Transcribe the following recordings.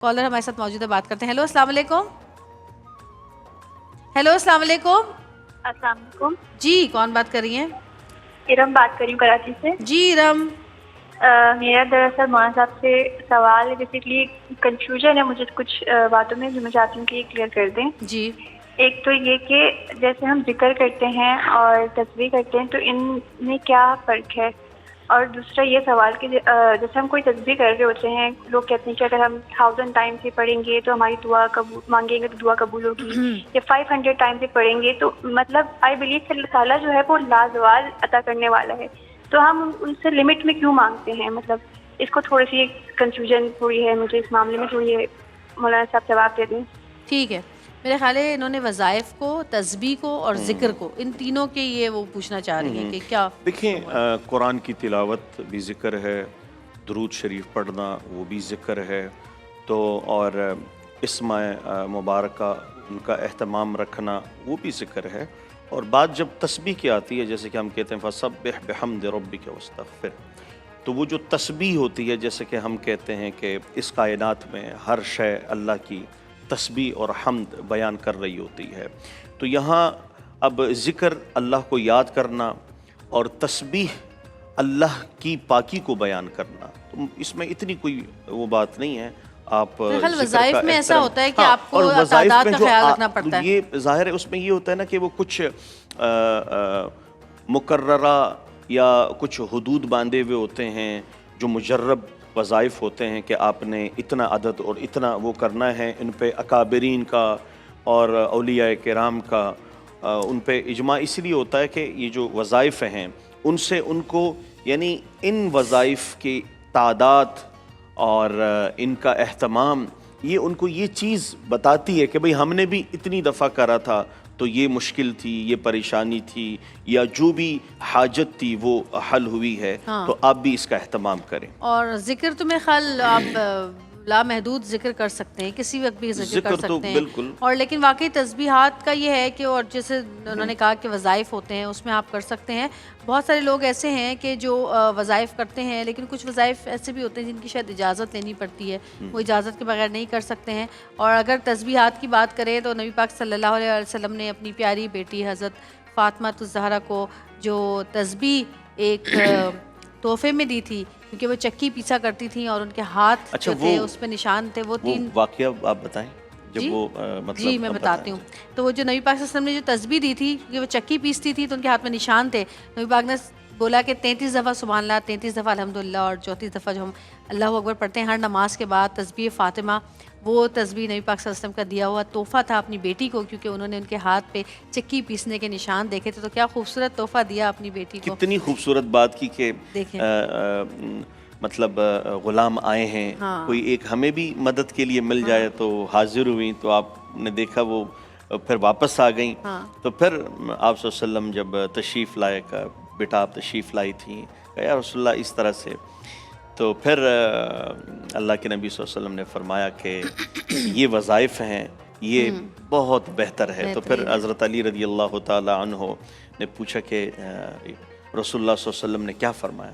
Collar ہمارے ساتھ موجود ہے، بات کرتے ہیں. ہیلو السلام علیکم. ہیلو السلام علیکم. السلام علیکم. جی کون بات کر رہی ہیں؟ ارم بات کر رہی ہوں کراچی سے. جی ارم. میرا دراصل مولانا صاحب سے سوال ہے، بیسکلی کنفیوژن ہے مجھے کچھ باتوں میں جو میں چاہتی ہوں کہ یہ کلیئر کر دیں. جی ایک تو یہ کہ جیسے ہم ذکر کرتے ہیں اور تسبیح کرتے ہیں تو ان میں کیا فرق ہے، اور دوسرا یہ سوال کہ جیسے ہم کوئی تسبیح کر رہے ہوتے ہیں، لوگ کہتے ہیں کہ اگر ہم 1000 ٹائم سے پڑھیں گے تو ہماری دعا قبول مانگیں گے تو دعا قبول ہوگی، یا 500 ٹائم سے پڑھیں گے تو مطلب آئی بلیو کہ اللہ تعالیٰ جو ہے وہ لازوال عطا کرنے والا ہے، تو ہم ان سے لمٹ میں کیوں مانگتے ہیں؟ مطلب اس کو تھوڑی سی کنفیوژن ہوئی ہے مجھے اس معاملے میں، تھوڑی مولانا صاحب جواب دے دیں. ٹھیک ہے. میرے خیال ہے انہوں نے وظائف کو، تسبیح کو اور ذکر کو، ان تینوں کے یہ وہ پوچھنا چاہ رہی ہیں کہ کیا. دیکھیں قرآن کی تلاوت بھی ذکر ہے، درود شریف پڑھنا وہ بھی ذکر ہے، تو اور اسم مبارکہ ان کا اہتمام رکھنا وہ بھی ذکر ہے. اور بات جب تسبیح کی آتی ہے، جیسے کہ ہم کہتے ہیں فَسَبِّحْ بِحَمْدِ رَبِّكَ وَاسْتَغْفِرْ، تو وہ جو تسبیح ہوتی ہے، جیسے کہ ہم کہتے ہیں کہ اس کائنات میں ہر شے اللہ کی تسبیح اور حمد بیان کر رہی ہوتی ہے، تو یہاں اب ذکر اللہ کو یاد کرنا اور تسبیح اللہ کی پاکی کو بیان کرنا، تو اس میں اتنی کوئی وہ بات نہیں ہے. آپ وظائف میں ایسا ہوتا ہے کہ آپ کو تعداد کا خیال رکھنا پڑتا ہے. یہ ظاہر ہے اس میں یہ ہوتا ہے نا کہ وہ کچھ مقررہ یا کچھ حدود باندھے ہوئے ہوتے ہیں جو مجرب وظائف ہوتے ہیں کہ آپ نے اتنا عدد اور اتنا وہ کرنا ہے. ان پہ اکابرین کا اور اولیاء کرام کا ان پہ اجماع اس لیے ہوتا ہے کہ یہ جو وظائف ہیں ان سے ان کو، یعنی ان وظائف کی تعداد اور ان کا اہتمام، یہ ان کو یہ چیز بتاتی ہے کہ بھئی ہم نے بھی اتنی دفعہ کرا تھا تو یہ مشکل تھی، یہ پریشانی تھی، یا جو بھی حاجت تھی وہ حل ہوئی ہے، تو آپ بھی اس کا اہتمام کریں. اور ذکر تو میرے خیال آپ لامحدود ذکر کر سکتے ہیں، کسی وقت بھی ذکر کر سکتے ہیں. بالکل. اور لیکن واقعی تسبیحات کا یہ ہے کہ، اور جیسے انہوں نے کہا کہ وظائف ہوتے ہیں اس میں آپ کر سکتے ہیں. بہت سارے لوگ ایسے ہیں کہ جو وظائف کرتے ہیں، لیکن کچھ وظائف ایسے بھی ہوتے ہیں جن کی شاید اجازت لینی پڑتی ہے، وہ اجازت کے بغیر نہیں کر سکتے ہیں. اور اگر تسبیحات کی بات کریں تو نبی پاک صلی اللہ علیہ وسلم نے اپنی پیاری بیٹی حضرت فاطمہ الزہرا کو جو تسبیح ایک تحفے میں دی تھی، کیونکہ وہ چکی پیسا کرتی تھیں اور ان کے ہاتھ جو تھے اس پہ نشان تھے. وہ 3 واقعہ آپ بتائیں جب وہ مطلب. جی میں بتاتی ہوں. تو وہ جو نبی پاک صلی اللہ علیہ وسلم نے جو تسبیح دی تھی، کیونکہ وہ چکی پیستی تھی تو ان کے ہاتھ میں نشان تھے، نبی پاک نے بولا کہ 33 دفعہ سبحان اللہ، 33 دفعہ الحمدللہ، اور 34 دفعہ جو ہم اللہ اکبر پڑھتے ہیں ہر نماز کے بعد. تسبیح فاطمہ، وہ تسبیح نبی پاک صلی اللہ علیہ وسلم کا دیا ہوا تحفہ تھا اپنی بیٹی کو، کیونکہ انہوں نے ان کے ہاتھ پہ چکی پیسنے کے نشان دیکھے تھے. تو کیا خوبصورت تحفہ دیا اپنی بیٹی کو. کتنی خوبصورت بات کی کہ دیکھیں مطلب غلام آئے ہیں، کوئی ایک ہمیں بھی مدد کے لیے مل جائے، تو حاضر ہوئیں. تو آپ نے دیکھا وہ پھر واپس آ گئیں. تو پھر آپ صلی اللہ علیہ وسلم جب تشریف لائے، کہ بیٹا آپ تشریف لائی تھیں، کہ یا رسول اللہ اس طرح سے، تو پھر اللہ کے نبی صلی اللہ علیہ وسلم نے فرمایا کہ یہ وظائف ہیں، یہ بہت بہتر ہے. تو پھر حضرت علی رضی اللہ تعالی عنہ نے پوچھا کہ رسول اللہ صلی اللہ علیہ وسلم نے کیا فرمایا؟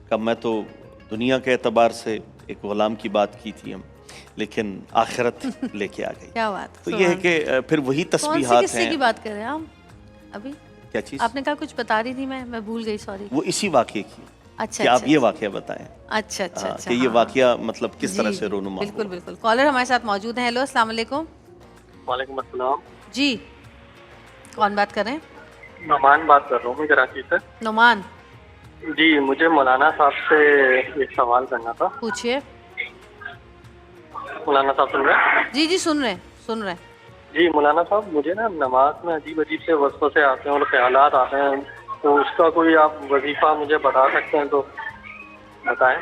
کہ میں تو دنیا کے اعتبار سے ایک غلام کی بات کی تھی ہم، لیکن آخرت لے کے آ گئی. کیا بات. تو یہ ہے کہ پھر وہی تسبیحات ہیں. کس کی بات کر رہے ہیں آپ ابھی؟ کیا چیز آپ نے کہا کچھ بتا رہی تھی، میں بھول گئی، سوری. وہ اسی واقعے کی. اچھا کہ آپ یہ واقعہ بتائیں. اچھا اچھا کہ یہ واقعہ مطلب کس طرح سے رونما. بالکل بالکل. کالر ہمارے ساتھ موجود ہیں. ہیلو السلام علیکم. وعلیکم السلام. جی کون بات کر رہے ہیں؟ نعمان بات کر رہا ہوں میں کراچی سے. نعمان جی مجھے مولانا صاحب سے ایک سوال کرنا تھا. پوچھیے. مولانا صاحب سن رہے ہیں؟ جی جی سن رہے ہیں. جی مولانا صاحب، مجھے نا نماز میں عجیب عجیب سے وسوسے آتے ہیں اور خیالات آتے ہیں، تو اس کا کوئی آپ وظیفہ مجھے بتا سکتے ہیں تو بتائیں.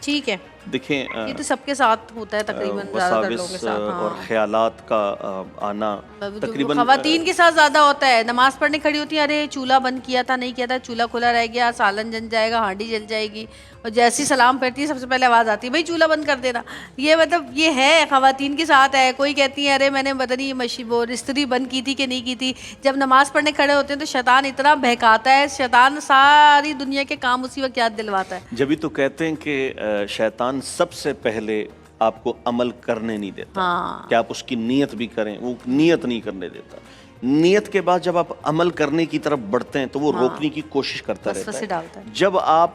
ٹھیک ہے. دیکھیں یہ تو سب کے ساتھ ہوتا ہے تقریباً، زیادہ تر لوگوں کے ساتھ. اور خیالات کا آنا تقریباً خواتین کے ساتھ زیادہ ہوتا ہے. نماز پڑھنے کھڑی ہوتی ہیں، ارے چولہا بند کیا تھا، نہیں کیا تھا، چولہا کھلا رہ گیا، سالن جل جائے گا، ہانڈی جل جائے گی، اور جیسی سلام پھرتی ہے سب سے پہلے آواز آتی ہے بھائی چولہا بند کر دینا. یہ مطلب یہ ہے خواتین کے ساتھ ہے. کوئی کہتی ہے ارے میں نے پتہ نہیں وہ استری بند کی تھی کہ نہیں کی تھی. جب نماز پڑھنے کھڑے ہوتے ہیں تو شیطان اتنا بہکاتا ہے، شیطان ساری دنیا کے کام اسی وقت یاد دلواتا ہے. جبھی تو کہتے ہیں کہ شیطان سب سے پہلے آپ کو عمل کرنے نہیں دیتا ہاں کہ آپ اس کی نیت بھی کریں، وہ نیت نہیں کرنے دیتا. نیت کے بعد جب آپ عمل کرنے کی طرف بڑھتے ہیں تو وہ روکنے کی کوشش کرتا رہتا وسوسے ہے. ڈالتا ہے. جب آپ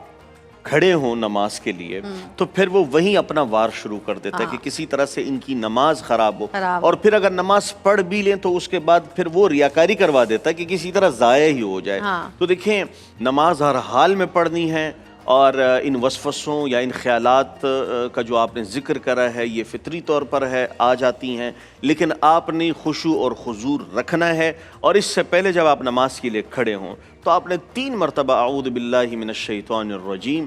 کھڑے ہوں نماز کے لیے تو پھر وہ وہیں اپنا وار شروع کر دیتا ہے کہ کسی طرح سے ان کی نماز خراب ہو، اور پھر اگر نماز پڑھ بھی لیں تو اس کے بعد پھر وہ ریاکاری کروا دیتا ہے کہ کسی طرح ضائع ہی ہو جائے. تو دیکھیں نماز ہر حال میں پڑھنی ہے، اور ان وسوسوں یا ان خیالات کا جو آپ نے ذکر کرا ہے یہ فطری طور پر ہے، آ جاتی ہیں، لیکن آپ نے خشوع اور خضوع رکھنا ہے. اور اس سے پہلے جب آپ نماز کے لیے کھڑے ہوں تو آپ نے 3 مرتبہ اعوذ باللہ من الشیطان الرجیم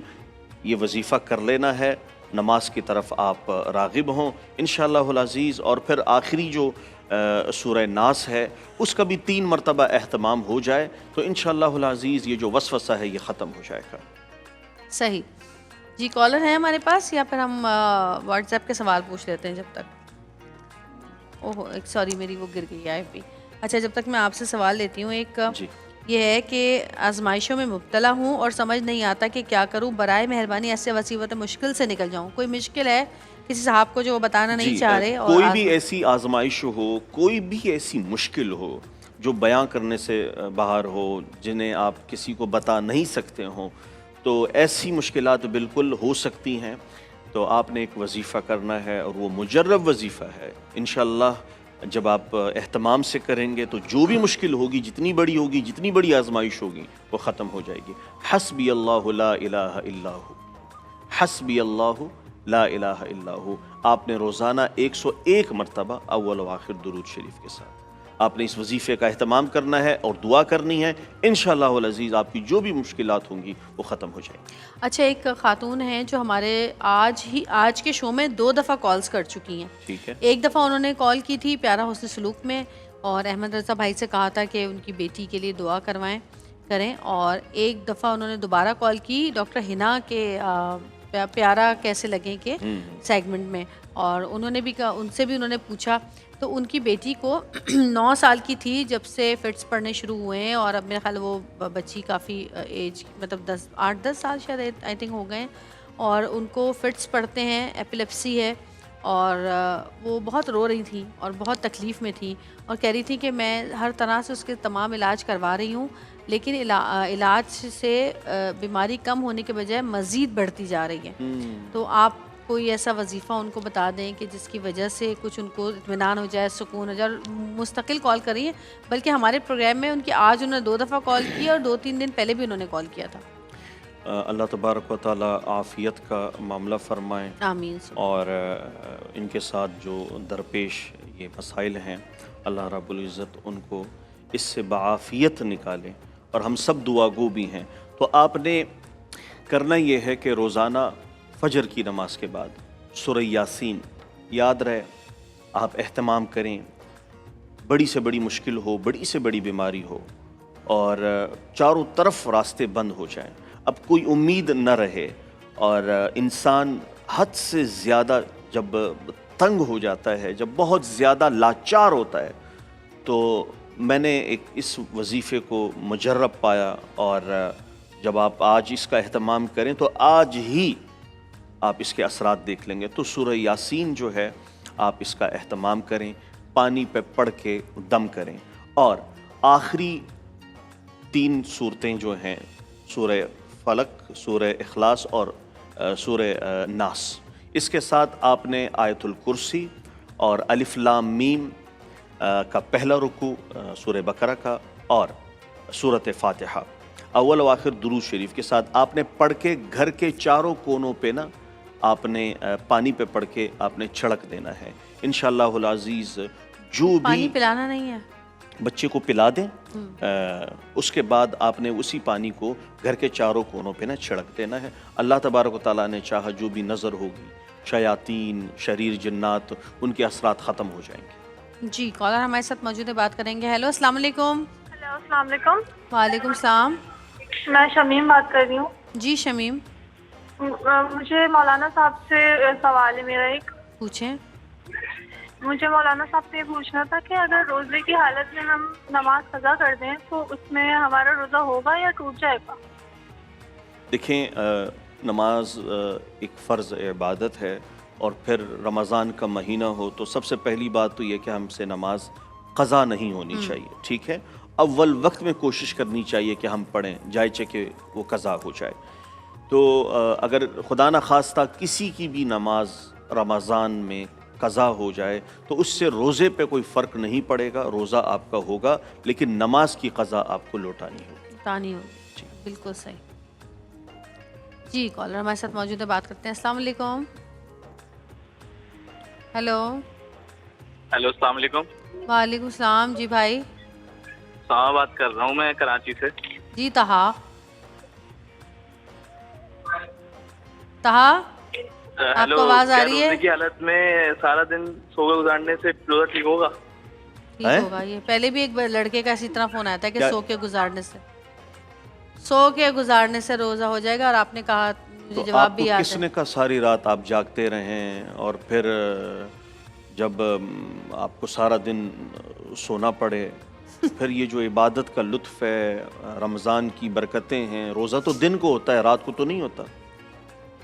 یہ وظیفہ کر لینا ہے. نماز کی طرف آپ راغب ہوں انشاءاللہ العزیز. اور پھر آخری جو سورہ ناس ہے اس کا بھی 3 مرتبہ اہتمام ہو جائے تو انشاءاللہ العزیز یہ جو وسوسہ ہے یہ ختم ہو جائے گا. صحیح. جی کالر ہیں ہمارے پاس یا پھر ہم واٹس ایپ کے سوال پوچھ لیتے ہیں جب تک؟ اوہ ایک سوری میری وہ گر گئی ہے بھی. اچھا جب تک میں آپ سے سوال لیتی ہوں، ایک یہ ہے کہ آزمائشوں میں مبتلا ہوں اور سمجھ نہیں آتا کہ کیا کروں، برائے مہربانی ایسے وصیبت مشکل سے نکل جاؤں. کوئی مشکل ہے کسی صاحب کو جو وہ بتانا نہیں چاہ رہے، اور کوئی بھی ایسی آزمائش ہو، کوئی بھی ایسی مشکل ہو جو بیان کرنے سے باہر ہو، جنہیں آپ کسی کو بتا نہیں سکتے ہوں، تو ایسی مشکلات بالکل ہو سکتی ہیں. تو آپ نے ایک وظیفہ کرنا ہے اور وہ مجرب وظیفہ ہے. انشاءاللہ جب آپ اہتمام سے کریں گے تو جو بھی مشکل ہوگی، جتنی بڑی ہوگی، جتنی بڑی آزمائش ہوگی، وہ ختم ہو جائے گی. حسبی اللہ لا الہ الا ہو، حسبی اللہ لا الہ الا ہو. آپ نے روزانہ 101 مرتبہ اول و آخر درود شریف کے ساتھ آپ نے اس وظیفے کا اہتمام کرنا ہے اور دعا کرنی ہے. انشاءاللہ العزیز آپ کی جو بھی مشکلات ہوں گی وہ ختم ہو جائیں گی. اچھا ایک خاتون ہیں جو ہمارے آج کے شو میں 2 دفعہ کالز کر چکی ہیں. ٹھیک ہے. ایک دفعہ انہوں نے کال کی تھی پیارا حسن سلوک میں، اور احمد رضا بھائی سے کہا تھا کہ ان کی بیٹی کے لیے دعا کریں. اور ایک دفعہ انہوں نے دوبارہ کال کی ڈاکٹر ہنا کے پیارا کیسے لگیں کے سیگمنٹ میں، اور انہوں نے بھی ان سے بھی انہوں نے پوچھا. تو ان کی بیٹی کو 9 سال کی تھی جب سے فٹس پڑھنے شروع ہوئے ہیں، اور اب میرا خیال وہ بچی کافی ایج مطلب 8-10 سال شاید آئی تھنک ہو گئے ہیں، اور ان کو فٹس پڑھتے ہیں، ایپیلیپسی ہے، اور وہ بہت رو رہی تھیں اور بہت تکلیف میں تھیں، اور کہہ رہی تھی کہ میں ہر طرح سے اس کے تمام علاج کروا رہی ہوں، لیکن علاج سے بیماری کم ہونے کے بجائے مزید بڑھتی جا رہی ہے. تو آپ کوئی ایسا وظیفہ ان کو بتا دیں کہ جس کی وجہ سے کچھ ان کو اطمینان ہو جائے، سکون ہو جائے. اور مستقل کال کر رہی ہیں، بلکہ ہمارے پروگرام میں ان کی آج انہوں نے 2 دفعہ کال کی اور 2-3 دن پہلے بھی انہوں نے کال کیا تھا. اللہ تبارک و تعالی عافیت کا معاملہ فرمائیں. آمین. اور ان کے ساتھ جو درپیش یہ مسائل ہیں اللہ رب العزت ان کو اس سے بعافیت نکالیں، اور ہم سب دعا گو بھی ہیں. تو آپ نے کرنا یہ ہے کہ روزانہ فجر کی نماز کے بعد سورہ یاسین یاد رہے آپ اہتمام کریں. بڑی سے بڑی مشکل ہو، بڑی سے بڑی بیماری ہو، اور چاروں طرف راستے بند ہو جائیں، اب کوئی امید نہ رہے، اور انسان حد سے زیادہ جب تنگ ہو جاتا ہے، جب بہت زیادہ لاچار ہوتا ہے، تو میں نے اس وظیفے کو مجرب پایا. اور جب آپ آج اس کا اہتمام کریں تو آج ہی آپ اس کے اثرات دیکھ لیں گے. تو سورہ یاسین جو ہے آپ اس کا اہتمام کریں، پانی پہ پڑھ کے دم کریں. اور آخری 3 صورتیں جو ہیں سورہ فلق، سورہ اخلاص اور سورہ ناس، اس کے ساتھ آپ نے آیت الکرسی اور الف لام میم کا پہلا رکوع سورہ بقرہ کا اور سورۃ فاتحہ اول و آخر درود شریف کے ساتھ آپ نے پڑھ کے گھر کے چاروں کونوں پہ نا آپ نے پانی پہ پڑھ کے آپ نے چھڑک دینا ہے. انشاءاللہ العزیز جو بھی پانی پلانا نہیں ہے، بچے کو پلا دیں، اس کے بعد آپ نے اسی پانی کو گھر کے چاروں کونوں پہ نا چھڑک دینا ہے. اللہ تبارک و تعالیٰ نے چاہا جو بھی نظر ہوگی، شیاطین، شریر جنات، ان کے اثرات ختم ہو جائیں گے. جی کالر ہمارے ساتھ موجود ہے، بات کریں گے. ہیلو السلام علیکم. ہیلو السلام علیکم. وعلیکم السلام. میں شمیم بات کر رہی ہوں. جی شمیم مجھے مولانا صاحب سے سوال ہے میرا ایک. پوچھیں. مجھے مولانا صاحب سے یہ پوچھنا تھا کہ اگر روزے کی حالت میں ہم نماز قضا کر دیں تو اس میں ہمارا روزہ ہوگا یا ٹوٹ جائے گا؟ دیکھیں نماز ایک فرض عبادت ہے، اور پھر رمضان کا مہینہ ہو تو سب سے پہلی بات تو یہ کہ ہم سے نماز قضا نہیں ہونی چاہیے، ٹھیک ہے؟ اول وقت میں کوشش کرنی چاہیے کہ ہم پڑھیں، جائے کہ وہ قضا ہو جائے۔ تو اگر خدا نخواستہ کسی کی بھی نماز رمضان میں قضا ہو جائے تو اس سے روزے پہ کوئی فرق نہیں پڑے گا، روزہ آپ کا ہوگا، لیکن نماز کی قضا آپ کو لوٹانی ہوگی۔ لوٹانی ہوگی، بالکل صحیح۔ جی کالر ہمارے ساتھ موجود ہے، بات کرتے ہیں۔ السلام علیکم۔ ہیلو۔ ہیلو، السلام علیکم۔ وعلیکم السلام۔ جی بھائی، ساما بات کر رہا ہوں میں کراچی سے۔ جی طہا، آپ کو آواز آ رہی ہے؟ روزے کی حالت میں سارا دن سو کے گزارنے سے روزہ ٹھیک ہوگا؟ ٹھیک ہوگا۔ یہ پہلے بھی ایک لڑکے کا اسی طرح فون آیا تھا کہ سو کے گزارنے سے روزہ ہو جائے گا، اور آپ نے کہا مجھے جواب بھی یاد ہے۔ کس نے کہا ساری رات آپ جاگتے رہیں اور پھر جب آپ کو سارا دن سونا پڑے؟ پھر یہ جو عبادت کا لطف ہے، رمضان کی برکتیں ہیں، روزہ تو دن کو ہوتا ہے، رات کو تو نہیں ہوتا۔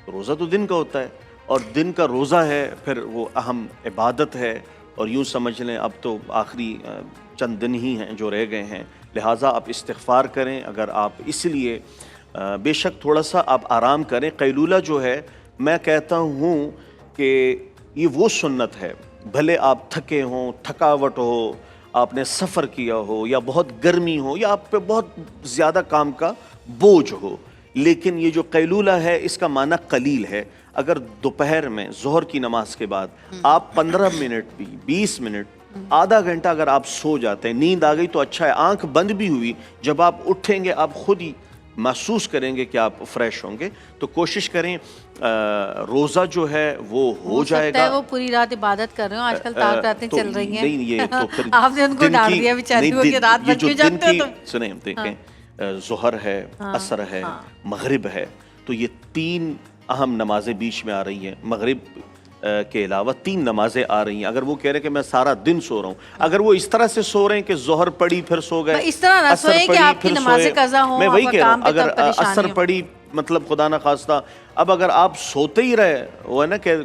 روزہ تو دن کا ہوتا ہے، اور دن کا روزہ ہے، پھر وہ اہم عبادت ہے، اور یوں سمجھ لیں اب تو آخری چند دن ہی ہیں جو رہ گئے ہیں، لہٰذا آپ استغفار کریں۔ اگر آپ اس لیے بے شک تھوڑا سا آپ آرام کریں، قیلولہ جو ہے میں کہتا ہوں کہ یہ وہ سنت ہے، بھلے آپ تھکے ہوں، تھکاوٹ ہو، آپ نے سفر کیا ہو، یا بہت گرمی ہو، یا آپ پہ بہت زیادہ کام کا بوجھ ہو، لیکن یہ جو قیلولہ ہے اس کا معنی قلیل ہے۔ اگر دوپہر میں ظہر کی نماز کے بعد آپ 15 منٹ بھی، 20 منٹ، آدھا گھنٹہ اگر آپ سو جاتے ہیں، نیند آ گئی تو اچھا ہے، آنکھ بند بھی ہوئی، جب آپ اٹھیں گے آپ خود ہی محسوس کریں گے کہ آپ فریش ہوں گے۔ تو کوشش کریں روزہ جو ہے وہ ہو جائے گا۔ وہ پوری رات عبادت کر رہے ہوں، آج کل تاک راتیں چل رہی ہیں۔ نہیں، یہ تو پھر آپ نے ان کو ڈال دیا بیچاریوں کہ رات بھر کیوں جاگتے ہو تم؟ سنیں، دیکھیں، ظہر ہے، عصر ہے، مغرب ہے، تو یہ 3 اہم نمازیں بیچ میں آ رہی ہیں۔ مغرب کے علاوہ 3 نمازیں آ رہی ہیں۔ اگر وہ کہہ رہے کہ میں سارا دن سو رہا ہوں، اگر وہ اس طرح سے سو رہے ہیں کہ ظہر پڑی پھر سو گئے، اس طرح نہ سوئے کہ آپ کی نمازیں قضا ہوں، میں وہی کہہ رہا ہوں، اگر عصر پڑی مطلب خدا نخواستہ اب اگر آپ سوتے ہی رہے، وہ ہے نا کہ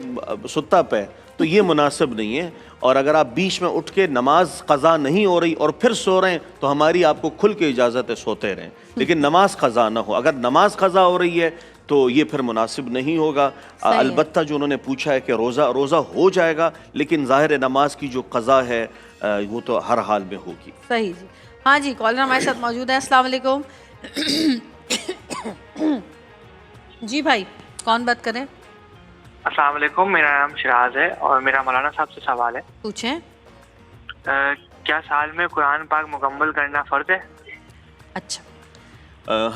ستا پہ، تو یہ مناسب نہیں ہے۔ اور اگر آپ بیچ میں اٹھ کے نماز قضا نہیں ہو رہی اور پھر سو رہے ہیں تو ہماری آپ کو کھل کے اجازت ہے سوتے رہیں، لیکن نماز قضا نہ ہو۔ اگر نماز قضا ہو رہی ہے تو یہ پھر مناسب نہیں ہوگا۔ البتہ جو انہوں نے پوچھا ہے کہ روزہ ہو جائے گا، لیکن ظاہر نماز کی جو قضا ہے وہ تو ہر حال میں ہوگی۔ صحیح جی۔ ہاں جی، کالر ہمارے ساتھ موجود ہے۔ السلام علیکم۔ جی بھائی، کون بات کریں؟ السلام علیکم، میرا نام شراز ہے اور میرا مولانا صاحب سے سوال ہے۔ پوچھیں۔ کیا سال میں قرآن پاک مکمل کرنا فرض ہے؟ اچھا،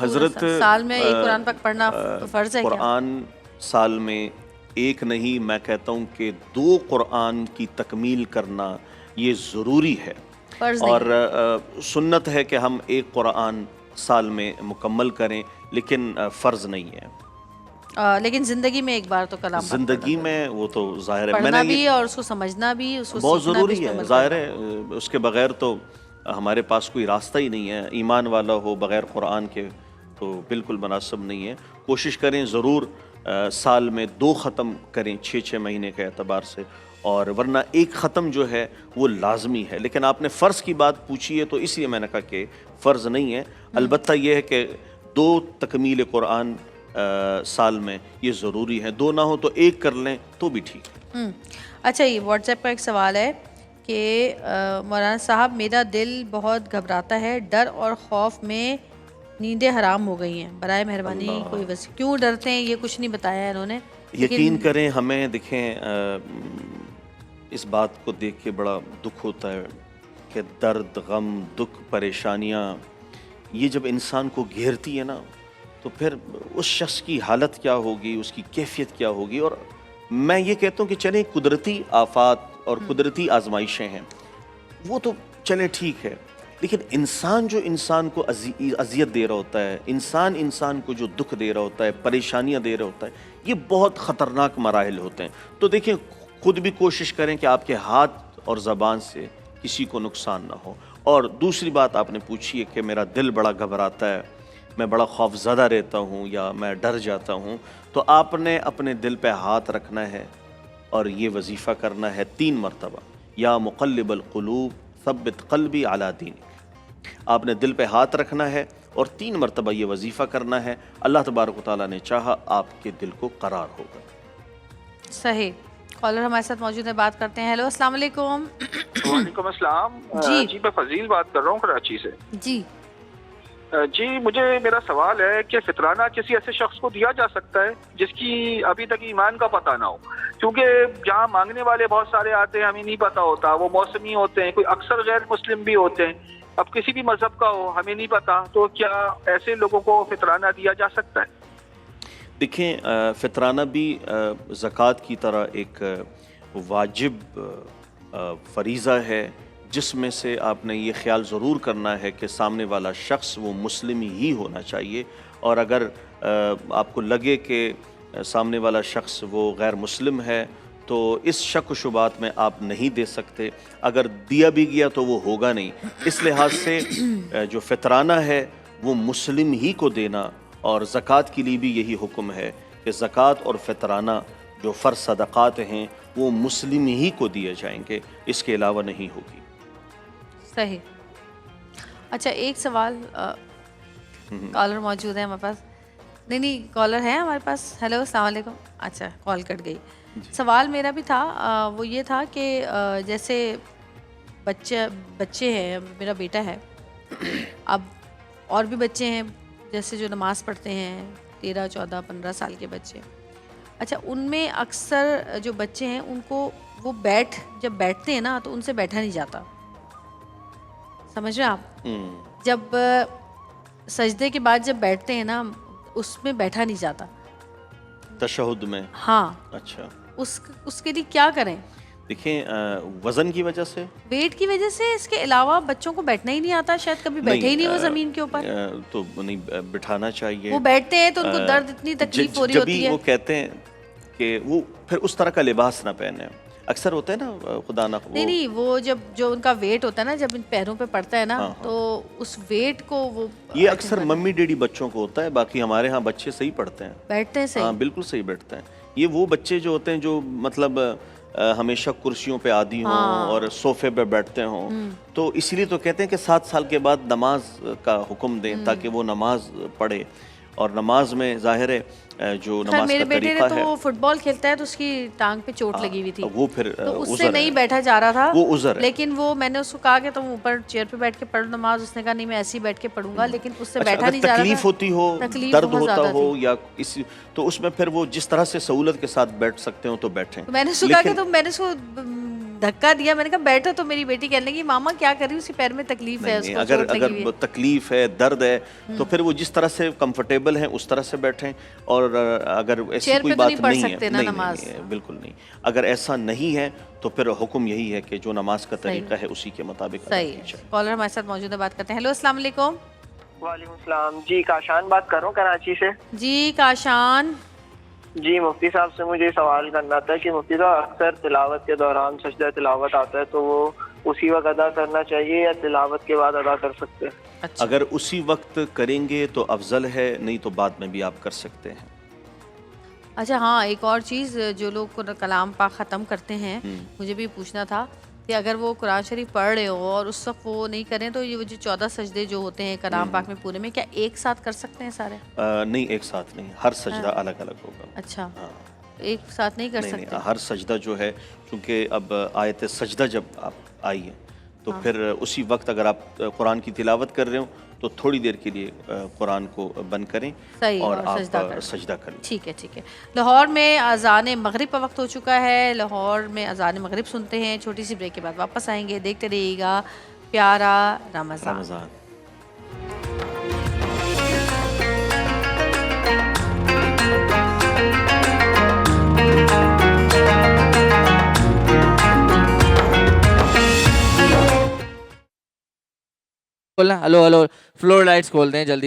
حضرت سال میں ایک قرآن پاک پڑھنا فرض ہے کیا؟ قرآن سال میں ایک نہیں، میں کہتا ہوں کہ 2 قرآن کی تکمیل کرنا یہ ضروری ہے، اور سنت ہے کہ ہم 1 قرآن سال میں مکمل کریں، لیکن فرض نہیں ہے۔ لیکن زندگی میں ایک بار تو کلام زندگی میں وہ تو ظاہر ہے، پڑھنا بھی اور اس کو سمجھنا بھی، اس کو بہت سیکھنا بھی، ضروری ہے، ظاہر ہے، اس کے بغیر تو ہمارے پاس کوئی راستہ ہی نہیں ہے۔ ایمان والا ہو بغیر قرآن کے تو بالکل مناسب نہیں ہے۔ کوشش کریں ضرور سال میں 2 ختم کریں 6 مہینے کے اعتبار سے، اور ورنہ 1 ختم جو ہے وہ لازمی ہے۔ لیکن آپ نے فرض کی بات پوچھی ہے تو اس لیے میں نے کہا کہ فرض نہیں ہے، البتہ یہ ہے کہ 2 تکمیل قرآن سال میں یہ ضروری ہے، 2 نہ ہو تو 1 کر لیں تو بھی ٹھیک ہے۔ اچھا، یہ واٹس ایپ کا ایک سوال ہے کہ مولانا صاحب میرا دل بہت گھبراتا ہے، ڈر اور خوف میں نیندیں حرام ہو گئی ہیں، برائے مہربانی کوئی وجہ؟ کیوں ڈرتے ہیں یہ کچھ نہیں بتایا ہے انہوں نے۔ یقین کریں ہمیں، دیکھیں اس بات کو دیکھ کے بڑا دکھ ہوتا ہے کہ درد، غم، دکھ، پریشانیاں یہ جب انسان کو گھیرتی ہے نا تو پھر اس شخص کی حالت کیا ہوگی، اس کی کیفیت کیا ہوگی۔ اور میں یہ کہتا ہوں کہ چلیں قدرتی آفات اور قدرتی آزمائشیں ہیں وہ تو چلیں ٹھیک ہے، لیکن انسان جو انسان کو اذیت دے رہا ہوتا ہے، انسان کو جو دکھ دے رہا ہوتا ہے، پریشانیاں دے رہا ہوتا ہے، یہ بہت خطرناک مراحل ہوتے ہیں۔ تو دیکھیں خود بھی کوشش کریں کہ آپ کے ہاتھ اور زبان سے کسی کو نقصان نہ ہو۔ اور دوسری بات آپ نے پوچھی ہے کہ میرا دل بڑا گھبراتا ہے، میں بڑا خوف زدہ رہتا ہوں یا میں ڈر جاتا ہوں، تو آپ نے اپنے دل پہ ہاتھ رکھنا ہے اور یہ وظیفہ کرنا ہے 3 مرتبہ، یا مقلب القلوب ثبت قلبی علی دینک۔ آپ نے دل پہ ہاتھ رکھنا ہے اور 3 مرتبہ یہ وظیفہ کرنا ہے، اللہ تبارک و تعالیٰ نے چاہا آپ کے دل کو قرار ہوگا۔ صحیح۔ کالر ہمارے ساتھ موجود ہیں، بات کرتے ہیں۔ ہیلو، السلام علیکم۔ وعلیکم السلام۔ جی میں فضیل بات کر رہا ہوں کراچی سے۔ جی جی مجھے میرا سوال ہے کہ فطرانہ کسی ایسے شخص کو دیا جا سکتا ہے جس کی ابھی تک ایمان کا پتہ نہ ہو؟ کیونکہ جہاں مانگنے والے بہت سارے آتے ہیں، ہمیں نہیں پتہ ہوتا، وہ موسمی ہوتے ہیں، کوئی اکثر غیر مسلم بھی ہوتے ہیں، اب کسی بھی مذہب کا ہو ہمیں نہیں پتہ، تو کیا ایسے لوگوں کو فطرانہ دیا جا سکتا ہے؟ دیکھیں، فطرانہ بھی زکوٰۃ کی طرح ایک واجب فریضہ ہے، جس میں سے آپ نے یہ خیال ضرور کرنا ہے کہ سامنے والا شخص وہ مسلم ہی ہونا چاہیے، اور اگر آپ کو لگے کہ سامنے والا شخص وہ غیر مسلم ہے تو اس شک و شبہات میں آپ نہیں دے سکتے، اگر دیا بھی گیا تو وہ ہوگا نہیں۔ اس لحاظ سے جو فطرانہ ہے وہ مسلم ہی کو دینا، اور زکوٰۃ کے لیے بھی یہی حکم ہے کہ زکوٰۃ اور فطرانہ جو فرض صدقات ہیں وہ مسلم ہی کو دیے جائیں گے، اس کے علاوہ نہیں ہوگی۔ صحیح۔ اچھا، ایک سوال، کالر موجود ہے ہمارے پاس؟ نہیں کالر ہے ہمارے پاس۔ ہیلو، السلام علیکم۔ اچھا، کال کٹ گئی۔ سوال میرا بھی تھا، وہ یہ تھا کہ جیسے بچے ہیں، میرا بیٹا ہے، اب اور بھی بچے ہیں جیسے جو نماز پڑھتے ہیں 13 14 15 سال کے بچے، اچھا ان میں اکثر جو بچے ہیں ان کو وہ جب بیٹھتے ہیں نا تو ان سے بیٹھا نہیں جاتا، سمجھ رہے ہیں آپ؟ جب سجدے کے بعد جب بیٹھتے ہیں نا اس میں بیٹھا نہیں جاتا تشہد میں۔ ہاں، اچھا، اس کے لیے کیا کریں؟ دیکھیں، وزن کی وجہ سے، ویٹ کی وجہ سے، اس کے علاوہ بچوں کو بیٹھنا ہی نہیں آتا، شاید کبھی بیٹھے ہی نہیں وہ زمین کے اوپر، تو نہیں بٹھانا چاہیے۔ وہ بیٹھتے ہیں تو ان کو درد اتنی تکلیف ہو رہی ہوتی ہے۔ وہ کہتے ہیں کہ وہ پھر اس طرح کا لباس نہ پہنے، اکثر ہوتا ہے نا، خدا نہ نہیں وہ جو ان کا ویٹ ہوتا ہے نا، جب ان پیروں پہ پڑتا ہے نا تو اس ویٹ کو وہ، یہ اکثر ممی ڈیڈی بچوں کو ہوتا ہے، باقی ہمارے ہاں بچے صحیح پڑھتے ہیں، بیٹھتے ہیں صحیح، ہاں بالکل صحیح بیٹھتے ہیں۔ یہ وہ بچے جو ہوتے ہیں جو مطلب ہمیشہ کرسیوں پہ عادی ہوں اور صوفے پہ بیٹھتے ہوں، تو اسی لیے تو کہتے ہیں کہ 7 سال کے بعد نماز کا حکم دیں تاکہ وہ نماز پڑھے، اور نماز میں ظاہر ہے جو نماز میرے کا بیٹے نے طریقہ تو ہے، وہ فٹ بال کھیلتا ہے تو اس کی ٹانگ پہ چوٹ لگی ہوئی تھی، وہ پھر تو اس سے نہیں بیٹھا جا رہا تھا، وہ عذر ہے۔ لیکن وہ میں نے اس کو کہا کہ تم اوپر چیئر پہ بیٹھ کے پڑھ نماز، اس نے کہا نہیں میں ایسے ہی بیٹھ کے پڑھوں گا، لیکن اس سے بیٹھا نہیں جا رہا تھا، تکلیف ہوتی ہو، درد ہوتا ہو یا اسی، تو اس میں پھر وہ جس طرح سے سہولت کے ساتھ بیٹھ سکتے ہو تو بیٹھیں۔ میں نے اس کو کہا کہ میں نے اس کو دھکا دیا، میں نے کہا بیٹھو، تو میری بیٹی کہنے لگی ماما کیا کر رہی ہوں، اسی پیر میں تکلیف ہے، اس کو چوٹ لگی ہوئی ہے۔ اگر تکلیف ہے، درد ہے، تو پھر وہ جس طرح سے کمفرٹیبل ہیں اس طرح سے بیٹھیں، اور اگر ایسی کوئی بات نہیں ہے، نہیں بالکل نہیں، اگر ایسا نہیں ہے تو پھر حکم یہی ہے کہ جو نماز کا طریقہ ہے اسی کے مطابق ادا کی جائے۔ کالر ہمارے ساتھ موجود ہے، بات کرتے ہیں۔ ہیلو، السلام علیکم۔ وعلیکم السلام، جی کاشان بات کر رہا ہوں کراچی سے۔ جی کاشان، جی مفتی صاحب سے مجھے سوال کرنا تھا کہ مفتی صاحب اکثر تلاوت کے دوران سجدہ تلاوت آتا ہے تو وہ اسی وقت ادا کرنا چاہیے یا تلاوت کے بعد ادا کر سکتے ہیں؟ اگر اسی وقت کریں گے تو افضل ہے، نہیں تو بعد میں بھی آپ کر سکتے ہیں۔ اچھا ہاں، ایک اور چیز، جو لوگ کلام پاک ختم کرتے ہیں، مجھے بھی پوچھنا تھا کہ اگر وہ قرآن شریف پڑھ رہے ہو اور اس وقت وہ نہیں کریں تو یہ جو 14 سجدے جو ہوتے ہیں کلام پاک میں پورے میں، کیا ایک ساتھ کر سکتے ہیں سارے؟ نہیں، ایک ساتھ نہیں، ہر سجدہ الگ الگ ہوگا۔ اچھا، ایک ساتھ نہیں کر سکتے؟ ہر سجدہ جو ہے، چونکہ اب آیت سجدہ جب آپ آئی ہے تو پھر اسی وقت اگر آپ قرآن کی تلاوت کر رہے ہو تو تھوڑی دیر کے لیے قرآن کو بند کریں اور آپ سجدہ کریں۔ ٹھیک ہے، ٹھیک ہے۔ لاہور میں اذان مغرب کا وقت ہو چکا ہے، لاہور میں اذان مغرب سنتے ہیں، چھوٹی سی بریک کے بعد واپس آئیں گے۔ دیکھتے رہیے گا پیارا رمضان۔ ہلو ہلو، فلور لائٹس کھول دیں جلدی۔